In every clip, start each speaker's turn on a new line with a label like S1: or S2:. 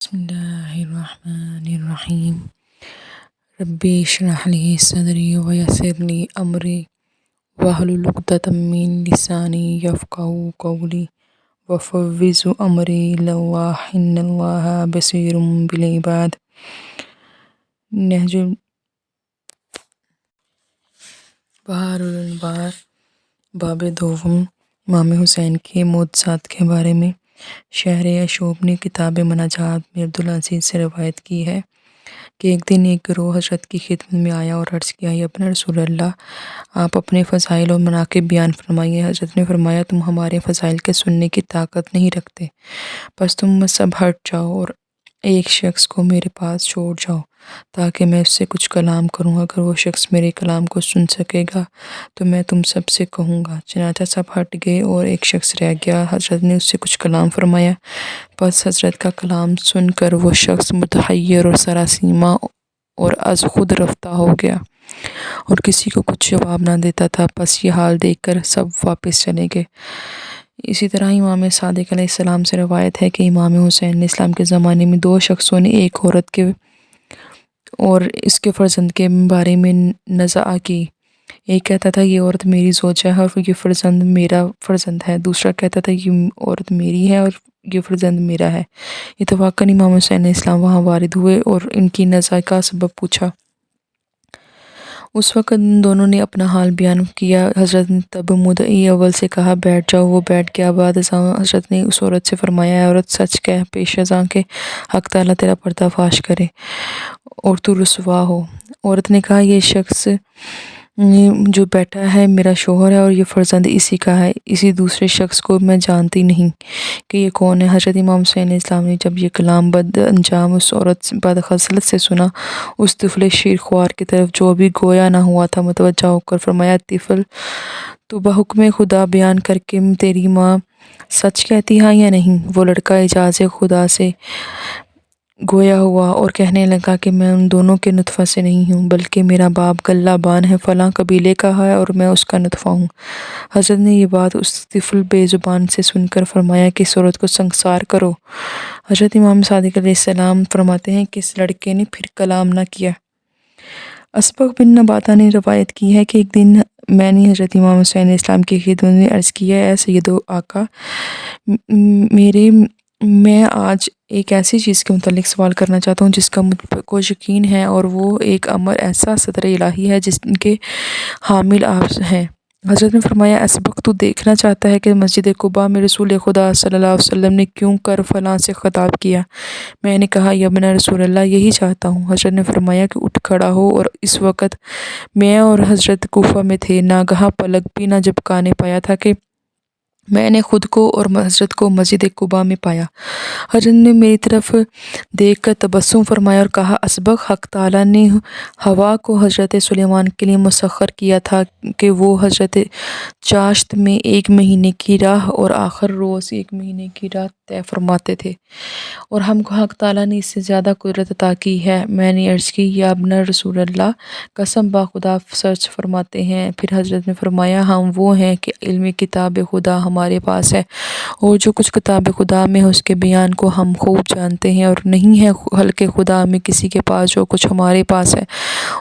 S1: بسم اللہ الرحمن الرحیم ربی اشرح لی صدری ویسر لی امری واحلل عقدۃ من لسانی یفقہوا قولی وفوض امری الی اللہ ان اللہ بصیر بالعباد۔ نہج بہار الانوار، باب دوم، امام حسین کے معجزات کے بارے میں۔ شہر اشوب نے کتاب مناجات میں عبدالعزیز سے روایت کی ہے کہ ایک دن ایک گروہ حضرت کی خدمت میں آیا اور عرض کیا، یا ابن رسول اللہ، آپ اپنے فضائل اور مناقب بیان فرمائیے۔ حضرت نے فرمایا، تم ہمارے فضائل کے سننے کی طاقت نہیں رکھتے، بس تم سب ہٹ جاؤ اور ایک شخص کو میرے پاس چھوڑ جاؤ تاکہ میں اس سے کچھ کلام کروں۔ اگر وہ شخص میرے کلام کو سن سکے گا تو میں تم سب سے کہوں گا۔ چنانچہ سب ہٹ گئے اور ایک شخص رہ گیا۔ حضرت نے اس سے کچھ کلام فرمایا، بس حضرت کا کلام سن کر وہ شخص متحیر اور سراسیمہ اور از خود رفتہ ہو گیا اور کسی کو کچھ جواب نہ دیتا تھا۔ بس یہ حال دیکھ کر سب واپس چلے گئے۔ اسی طرح امام صادق علیہ السلام سے روایت ہے کہ امام حسین علیہ السلام کے زمانے میں دو شخصوں نے ایک عورت کے اور اس کے فرزند کے بارے میں نزاع کی۔ ایک کہتا تھا یہ عورت میری زوجہ ہے اور یہ فرزند میرا فرزند ہے، دوسرا کہتا تھا یہ عورت میری ہے اور یہ فرزند میرا ہے۔ اتفاقاً امام حسین علیہ السلام وہاں وارد ہوئے اور ان کی نزاع کا سبب پوچھا۔ اس وقت ان دونوں نے اپنا حال بیان کیا۔ حضرت نے تب مدعی اول سے کہا، بیٹھ جاؤ۔ وہ بیٹھ گیا۔ بعد ازاں حضرت نے اس عورت سے فرمایا، اے عورت، سچ کہہ، پیش ازاں کہ حق تعالیٰ تیرا پردہ فاش کرے اور تو رسوا ہو۔ عورت نے کہا، یہ شخص جو بیٹھا ہے میرا شوہر ہے اور یہ فرزند اسی کا ہے، اسی دوسرے شخص کو میں جانتی نہیں کہ یہ کون ہے۔ حضرت امام حسین علیہ السلام نے جب یہ کلام بد انجام اس عورت بدخصلت سے سنا، اس طفل شیر خوار کی طرف جو ابھی گویا نہ ہوا تھا متوجہ ہو کر فرمایا، طفل، تو بحکم خدا بیان کر کہ تیری ماں سچ کہتی ہے یا نہیں؟ وہ لڑکا اعجاز خدا سے گویا ہوا اور کہنے لگا کہ میں ان دونوں کے نطفہ سے نہیں ہوں، بلکہ میرا باپ گلہ بان ہے، فلاں قبیلے کا ہے اور میں اس کا نطفہ ہوں۔ حضرت نے یہ بات اس طفل بے زبان سے سن کر فرمایا کہ اس عورت کو سنگسار کرو۔ حضرت امام صادق علیہ السلام فرماتے ہیں کہ اس لڑکے نے پھر کلام نہ کیا۔ اسبغ بن نباتہ نے روایت کی ہے کہ ایک دن میں نے حضرت امام حسین علیہ السلام کی خدمت میں عرض کیا، اے سید و آقا، میں آج ایک ایسی چیز کے متعلق سوال کرنا چاہتا ہوں جس کا مجھ کو یقین ہے، اور وہ ایک امر ایسا صدر الہی ہے جس کے حامل آپ ہیں۔ حضرت نے فرمایا، اسبغ، تو دیکھنا چاہتا ہے کہ مسجد قباء میں رسول خدا صلی اللہ علیہ وسلم نے کیوں کر فلاں سے خطاب کیا؟ میں نے کہا، یا ابن رسول اللہ، یہی چاہتا ہوں۔ حضرت نے فرمایا کہ اٹھ کھڑا ہو، اور اس وقت میں اور حضرت کوفہ میں تھے۔ ناگہاں پلک بھی نہ جھپکانے پایا تھا کہ میں نے خود کو اور حضرت کو مسجد قباء میں پایا۔ حضرت نے میری طرف دیکھ کر تبسم فرمایا اور کہا، اسبغ، حق تعالیٰ نے ہوا کو حضرت سلیمان کے لیے مسخر کیا تھا کہ وہ حضرت چاشت میں 1 مہینے کی راہ اور آخر روز 1 مہینے کی راہ طے فرماتے تھے، اور ہم کو حق تعالیٰ نے اس سے زیادہ قدرت عطا کی ہے۔ میں نے عرض کی، یا ابن رسول اللہ، قسم با خدا سچ فرماتے ہیں۔ پھر حضرت نے فرمایا، ہم وہ ہیں کہ علم کتاب خدا ہمارے پاس ہے، اور جو کچھ کتاب خدا میں ہے اس کے بیان کو ہم خوب جانتے ہیں، اور نہیں ہے خلق خدا میں کسی کے پاس جو کچھ ہمارے پاس ہے،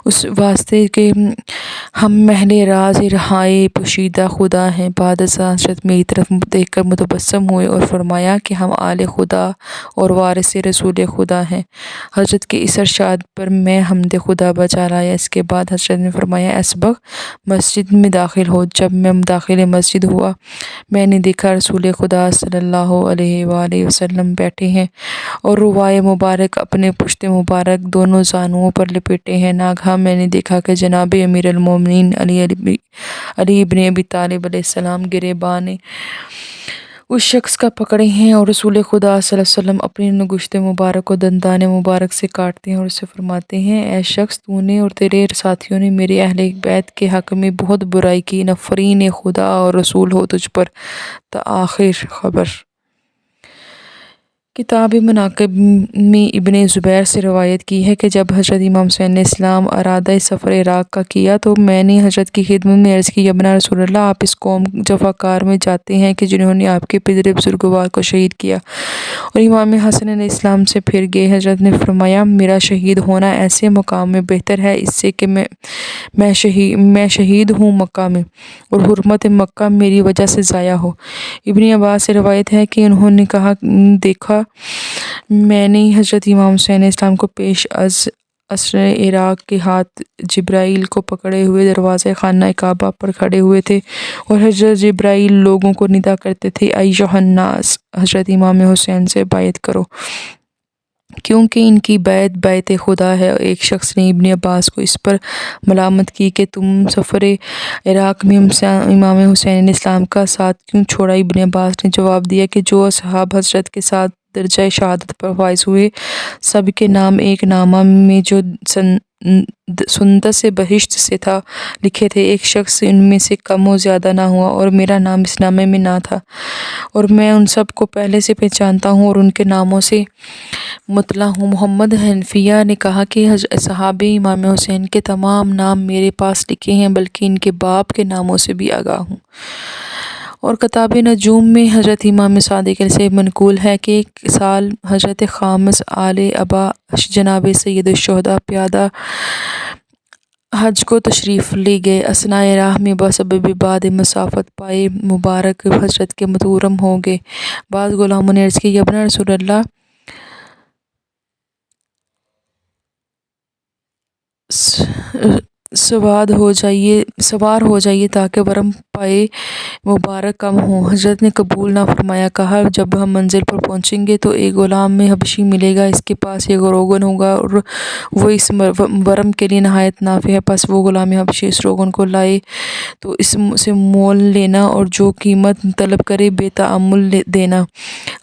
S1: اس واسطے کہ ہم محل راز رہائے پوشیدہ خدا ہیں۔ بعد ازاں حضرت میری طرف دیکھ کر متبسم ہوئے اور فرمایا کہ ہم آل خدا اور وارث رسول خدا ہیں۔ حضرت کے اس ارشاد پر میں حمد خدا بجا لایا۔ اس کے بعد حضرت نے فرمایا، اسبغ، مسجد میں داخل ہو۔ جب میں داخل مسجد ہوا، میں نے دیکھا رسول خدا صلی اللہ علیہ وآلہ وسلم بیٹھے ہیں اور روائے مبارک اپنے پشت مبارک دونوں زانوؤں پر لپیٹے ہیں۔ ناگہاں میں نے دیکھا کہ جناب امیر المومنین علی ابن ابی طالب علیہ السلام گریباں اس شخص کا پکڑے ہیں، اور رسول خدا صلی اللہ علیہ وسلم اپنی انگشت مبارک کو دندان مبارک سے کاٹتے ہیں اور اسے فرماتے ہیں، اے شخص، تو نے اور تیرے ساتھیوں نے میرے اہل بیت کے حق میں بہت برائی کی، نفرین خدا اور رسول ہو تجھ پر تا آخر خبر۔ کتاب مناقب میں ابن زبیر سے روایت کی ہے کہ جب حضرت امام حسین نے اسلام ارادہ سفر عراق کا کیا تو میں نے حضرت کی خدمت میں عرض کی، یابنا رسول اللہ، آپ اس قوم جفاکار میں جاتے ہیں کہ جنہوں نے آپ کے پدر بزرگوار کو شہید کیا اور امام حسن علیہ السلام سے پھر گئے۔ حضرت نے فرمایا، میرا شہید ہونا ایسے مقام میں بہتر ہے اس سے کہ میں شہید ہوں مکہ میں اور حرمت مکہ میری وجہ سے ضائع ہو۔ ابن عباس سے روایت ہے کہ انہوں نے کہا، دیکھا میں نے حضرت امام حسین علیہ السلام کو پیش از اسرار عراق کے ہاتھ جبرائیل کو پکڑے ہوئے دروازہ خانہ کعبہ پر کھڑے ہوئے تھے اور حضرت جبرائیل لوگوں کو ندا کرتے تھے، ایھا الناس، حضرت امام حسین سے بیعت کرو کیونکہ ان کی بیعت بیعت خدا ہے۔ ایک شخص نے ابن عباس کو اس پر ملامت کی کہ تم سفر عراق میں امام حسین علیہ السلام کا ساتھ کیوں چھوڑا؟ ابن عباس نے جواب دیا کہ جو اصحاب حضرت کے ساتھ درجہ شہادت پر فائز ہوئے سب کے نام ایک نامہ میں جو سندس بہشت سے تھا لکھے تھے، ایک شخص ان میں سے کم و زیادہ نہ ہوا اور میرا نام اس نامے میں نہ تھا، اور میں ان سب کو پہلے سے پہچانتا ہوں اور ان کے ناموں سے مطلع ہوں۔ محمد حنفیہ نے کہا کہ صحابہ امام حسین کے تمام نام میرے پاس لکھے ہیں، بلکہ ان کے باپ کے ناموں سے بھی آگاہ ہوں۔ اور کتاب نجوم میں حضرت امام صادق سے منقول ہے کہ ایک سال حضرت خامس آل ابا جناب سید الشہداء پیادہ حج کو تشریف لے گئے۔ اثناء راہ میں بسبب باد مسافت پائے مبارک حضرت کے متورم ہو گئے۔ بعض غلاموں نے عرض کی، یابنا رسول اللہ، سوار ہو جائیے تاکہ ورم پائے مبارک کم ہو۔ حضرت نے قبول نہ فرمایا، کہا، جب ہم منزل پر پہنچیں گے تو ایک غلام میں حبشی ملے گا، اس کے پاس ایک روغن ہوگا اور وہ اس ورم کے لیے نہایت نافع ہے۔ پس وہ غلام حبشی اس روغن کو لائے تو اس سے مول لینا اور جو قیمت طلب کرے بے تأمل دینا۔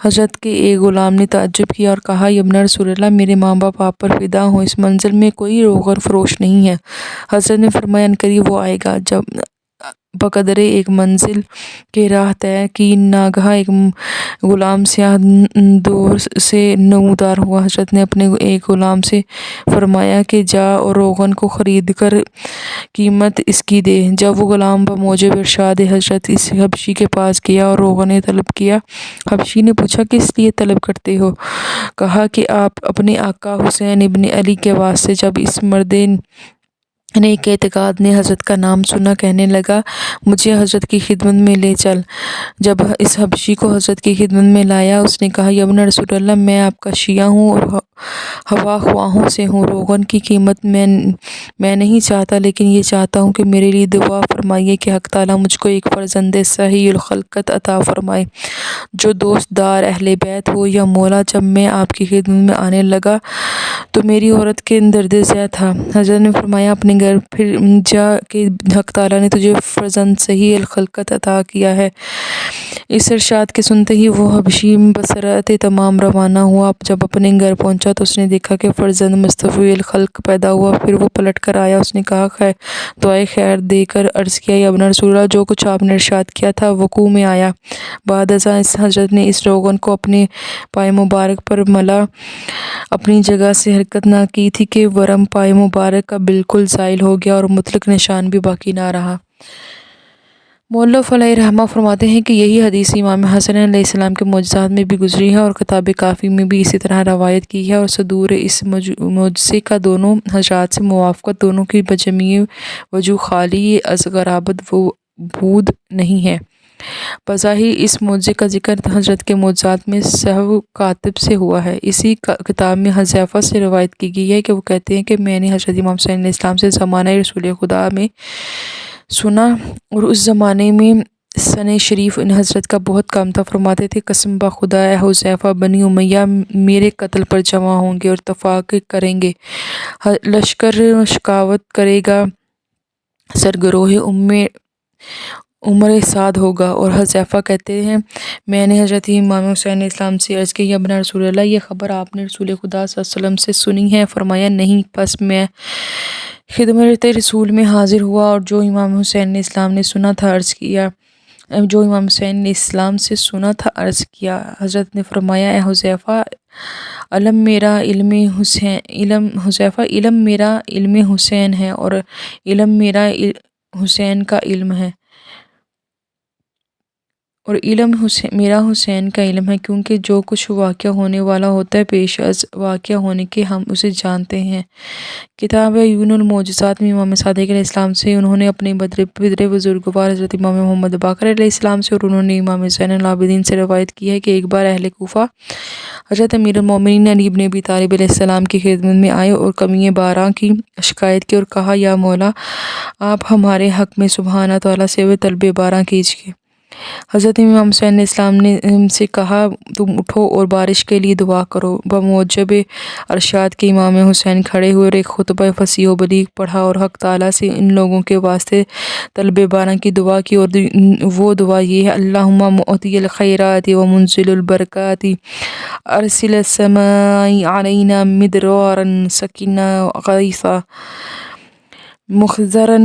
S1: حضرت کے ایک غلام نے تعجب کیا اور کہا، یابنا رسول اللہ، میرے ماں باپ آپ پر فدا ہوں، اس منزل میں کوئی روغن فروش نہیں ہے۔ حضرت نے فرمایا، عنقریب وہ آئے گا۔ جب بقدر ایک منزل کے راہ طے کی، ناگہاں ایک غلام سیاہ دور سے نمودار ہوا۔ حضرت نے اپنے ایک غلام سے فرمایا کہ جا اور روغن کو خرید کر قیمت اس کی دے۔ جب وہ غلام بموجب ارشاد حضرت اس حبشی کے پاس گیا اور روغن طلب کیا، حبشی نے پوچھا، کس لیے طلب کرتے ہو؟ کہا کہ آپ اپنے آقا حسین ابن علی کے واسطے۔ جب اس مرد نیک اعتقاد نے حضرت کا نام سنا، کہنے لگا، مجھے حضرت کی خدمت میں لے چل۔ جب اس حبشی کو حضرت کی خدمت میں لایا، اس نے کہا، یابنا رسول اللہ، میں آپ کا شیعہ ہوں اور ہوا خواہوں سے ہوں۔ روغن کی قیمت میں نہیں چاہتا، لیکن یہ چاہتا ہوں کہ میرے لیے دعا فرمائیے کہ حق تعالیٰ مجھ کو ایک فرزند صحیح الخلقت عطا فرمائے جو دوست دار اہل بیت ہو۔ یا مولا، جب میں آپ کی خدمت میں آنے لگا تو میری عورت کے درد ذیل تھا۔ حضرت نے فرمایا، اپنے گھر پھر جا کہ حق تعالیٰ نے تجھے فرزند صحیح الخلقت عطا کیا ہے۔ اس ارشاد کے سنتے ہی وہ حبشی بسرعت تمام روانہ ہوا۔ جب اپنے گھر پہنچا تو اس نے دیکھا کہ فرزند مصطفی الخلق پیدا ہوا۔ پھر وہ پلٹ کر آیا، اس نے کہا، دعائے خیر دے کر عرض کیا، یابنا رسول اللہ، جو کچھ آپ نے ارشاد کیا تھا وقوع میں آیا۔ بعد ازاں حضرت نے اس روغن کو اپنے پائے مبارک پر ملا، اپنی جگہ سے حرکت نہ کی تھی کہ ورم پائے مبارک کا بالکل زائل ہو گیا اور مطلق نشان بھی باقی نہ رہا۔ مؤلف علیہ رحمہ فرماتے ہیں کہ یہی حدیث امام حسن علیہ السلام کے معجزات میں بھی گزری ہے اور کتاب کافی میں بھی اسی طرح روایت کی ہے، اور صدور اس معجزے کا دونوں حضرات سے موافقت دونوں کی بجمیع وجوہ خالی از غرابت و بود نہیں ہے۔ بظاہر اس معجزے کا ذکر حضرت کے معجزات میں صحو کاتب سے ہوا ہے۔ اسی کتاب میں حذیفہ سے روایت کی گئی ہے کہ وہ کہتے ہیں کہ میں نے حضرت امام حسین علیہ السلام سے زمانہ رسول خدا میں سنا، اور اس زمانے میں سن شریف ان حضرت کا بہت کم تھا۔ فرماتے تھے، قسم بخدا اے حذیفہ، بنی امیہ میرے قتل پر جمع ہوں گے اور تفاق کریں گے، لشکر شکاوت کرے گا، سرگروہ عمر سعد ہوگا۔ اور حذیفہ کہتے ہیں، میں نے حضرت امام حسین علیہ السلام سے عرض کی، یابنا رسول اللہ، یہ خبر آپ نے رسول خدا صلی اللہ علیہ وسلم سے سنی ہے؟ فرمایا، نہیں۔ پس میں خدمت رسول میں حاضر ہوا اور جو امام حسین علیہ السلام نے سنا تھا عرض جو امام حسین نے اسلام سے سنا تھا عرض کیا۔ حضرت نے فرمایا اے حذیفہ، علم میرا علم حسین ہے اور علم میرا حسین کا علم ہے، اور علم میرا حسین کا علم ہے، کیونکہ جو کچھ واقع ہونے والا ہوتا ہے پیش از واقع ہونے کے ہم اسے جانتے ہیں۔ کتاب عیون المعجزات میں امام صادق علیہ السلام سے، انہوں نے اپنے بدر بزرگوار حضرت امام محمد باقر علیہ السلام سے اور انہوں نے امام زین العابدین سے روایت کی ہے کہ ایک بار اہل کوفہ حضرت امیر المومنین علی بن ابی طالب علیہ السلام کی خدمت میں آئے اور کمی باران کی شکایت کی اور کہا یا مولا، آپ ہمارے حق میں سبحانہ تعالیٰ سے طلب باران کیجیے۔ حضرت امام حسین علیہ السلام نے سے کہا تم اٹھو اور بارش کے لیے دعا کرو۔ بموجب ارشاد کے امام حسین کھڑے ہوئے اور ایک خطبہ فصیح و بلیغ پڑھا اور حق تعالیٰ سے ان لوگوں کے واسطے طلب باران کی دعا کی، اور وہ دعا یہ ہے: اللہم معطی الخیرات و منزل البرکات ارسل السماء علینا مدرارا سکینا غیثا مخضرا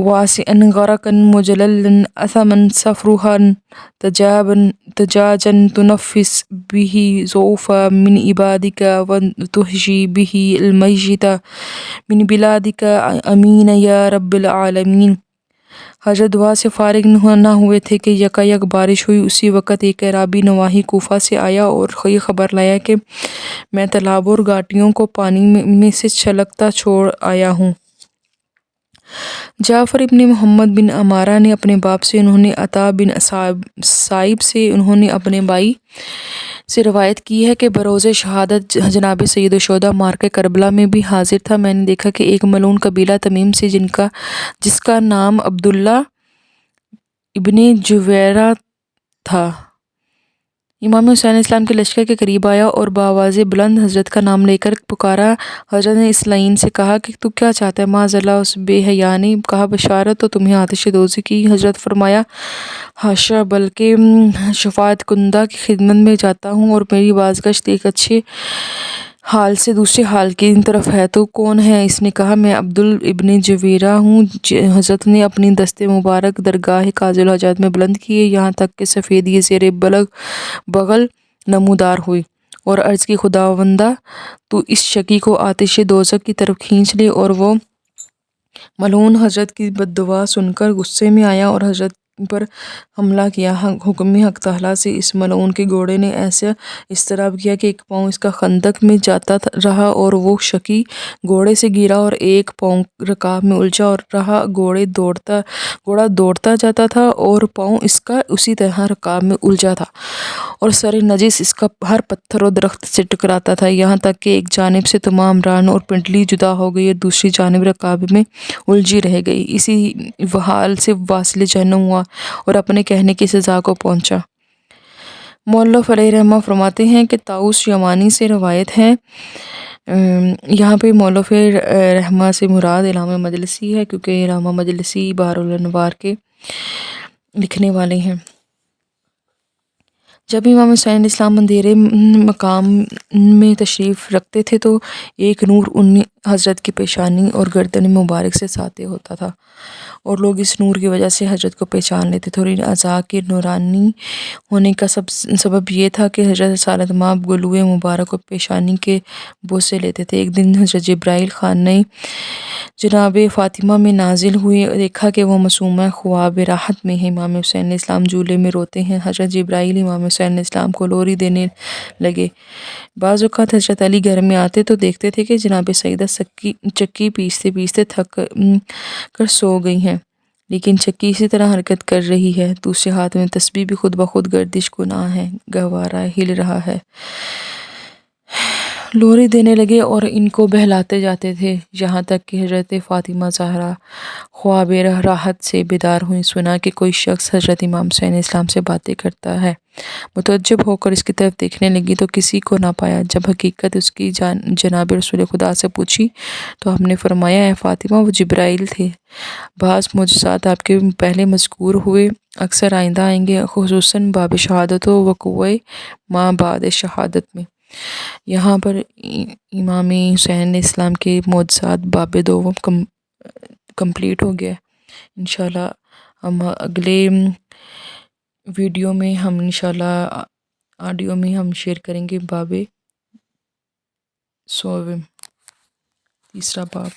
S1: واسعا غرقا مجللا اثما صفرا تجاجا تنفس به ضعفا من عبادك وتحجي به المیت من بلادك امین یا رب العالمین۔ حضرت دعا سے فارغ نہ ہوئے تھے کہ یکایک بارش ہوئی۔ اسی وقت ایک اعرابی نواحی کوفہ سے آیا اور یہ خبر لایا کہ میں تالابوں اور گھاٹیوں کو پانی میں سے چھلکتا چھوڑ آیا ہوں۔ جعفر ابن محمد بن عمارہ نے اپنے باپ سے، انہوں نے عطا بن سائب سے، انہوں نے اپنے بھائی سے روایت کی ہے کہ بروز شہادت جناب سید الشہداء معرکہ کربلا میں بھی حاضر تھا۔ میں نے دیکھا کہ ایک ملعون قبیلہ تمیم سے جس کا نام عبداللہ ابن جویرہ تھا، امام حسین علیہ السلام کے لشکر کے قریب آیا اور بآواز بلند حضرت کا نام لے کر پکارا۔ حضرت نے اس لعین سے کہا کہ تو کیا چاہتا ہے؟ معاذ اللہ، اس بے حیا نے کہا بشارت تو تمہیں آتش دوزخ کی۔ حضرت فرمایا حاشا، بلکہ شفاعت کنندہ کی خدمت میں جاتا ہوں اور میری بازگشت ایک اچھے حال سے دوسرے حال کی طرف ہے۔ تو کون ہے؟ اس نے کہا میں عبداللہ ابن جویرہ ہوں۔ حضرت نے اپنی دست مبارک درگاہ قاضی الحاجات میں بلند کیے یہاں تک کہ سفیدی زیر بغل نمودار ہوئی، اور عرض کی خداوندہ تو اس شقی کو آتش دوزخ کی طرف کھینچ لے۔ اور وہ ملعون حضرت کی بد دعا سن کر غصے میں آیا اور حضرت پر حملہ کیا۔ حکم حق تعالیٰ سے اس ملعون کے گھوڑے نے ایسا اضطراب کیا کہ ایک پاؤں اس کا خندق میں جاتا رہا اور وہ شقی گھوڑے سے گرا اور ایک پاؤں رکاب میں الجھا رہا۔ گھوڑا دوڑتا جاتا تھا اور پاؤں اس کا اسی طرح رکاب میں الجھا تھا، اور سر نجس اس کا ہر پتھر اور درخت سے ٹکراتا تھا، یہاں تک کہ ایک جانب سے تمام ران اور پنڈلی جدا ہو گئی اور دوسری جانب رکاب میں الجھی رہ گئی۔ اسی حال سے واصل جہنم ہوا اور اپنے کہنے کی سزا کو پہنچا۔ مؤلف علیہ رحمہ فرماتے ہیں کہ طاؤس یمانی سے روایت ہے، یہاں پہ مؤلف رحمہ سے مراد علامہ مجلسی ہے، کیونکہ علامہ مجلسی بحر الانوار کے لکھنے والے ہیں۔ جب امام حسین علیہ السلام اندھیرے مقام میں تشریف رکھتے تھے تو ایک نور حضرت کی پیشانی اور گردن مبارک سے ساطع ہوتا تھا، اور لوگ اس نور کی وجہ سے حضرت کو پہچان لیتے تھے، اور ان اعضاء کے نورانی ہونے کا سبب یہ تھا کہ حضرت رسالت مآب گلوئے مبارک اور پیشانی کے بوسے لیتے تھے۔ ایک دن حضرت جبرائیل خانہ جناب فاطمہ میں نازل ہوئے، دیکھا کہ وہ معصومہ خواب راحت میں ہے۔ امام حسین علیہ السلام جھولے میں روتے ہیں۔ حضرت جبرائیل امام حسین علیہ السلام کو لوری دینے لگے۔ بعض اوقات حضرت علی گھر میں آتے تو دیکھتے تھے کہ جناب سیدہ چکی پیستے پیستے تھک کر سو گئی ہیں، لیکن چکی اسی طرح حرکت کر رہی ہے، دوسرے ہاتھ میں تسبیح بھی خود بخود گردش گناہ ہے، گہوارہ ہل رہا ہے۔ لوری دینے لگے اور ان کو بہلاتے جاتے تھے، یہاں تک کہ حضرت فاطمہ زہرا خواب راحت سے بیدار ہوئیں، سنا کہ کوئی شخص حضرت امام حسین علیہ السلام سے باتیں کرتا ہے۔ متعجب ہو کر اس کی طرف دیکھنے لگی تو کسی کو نہ پایا۔ جب حقیقت اس کی جناب رسول خدا سے پوچھی تو آپ نے فرمایا اے فاطمہ، وہ جبرائیل تھے۔ بعض معجزات آپ کے پہلے مذکور ہوئے، اکثر آئندہ آئیں گے، خصوصاً باب شہادت و وقوع ما بعد شہادت میں۔ یہاں پر امام حسین علیہ السلام کے معجزات باب دوم کمپلیٹ ہو گیا۔ انشاءاللہ ہم اگلے ویڈیو میں ہم انشاءاللہ آڈیو میں ہم شیئر کریں گے باب 100، تیسرا باب۔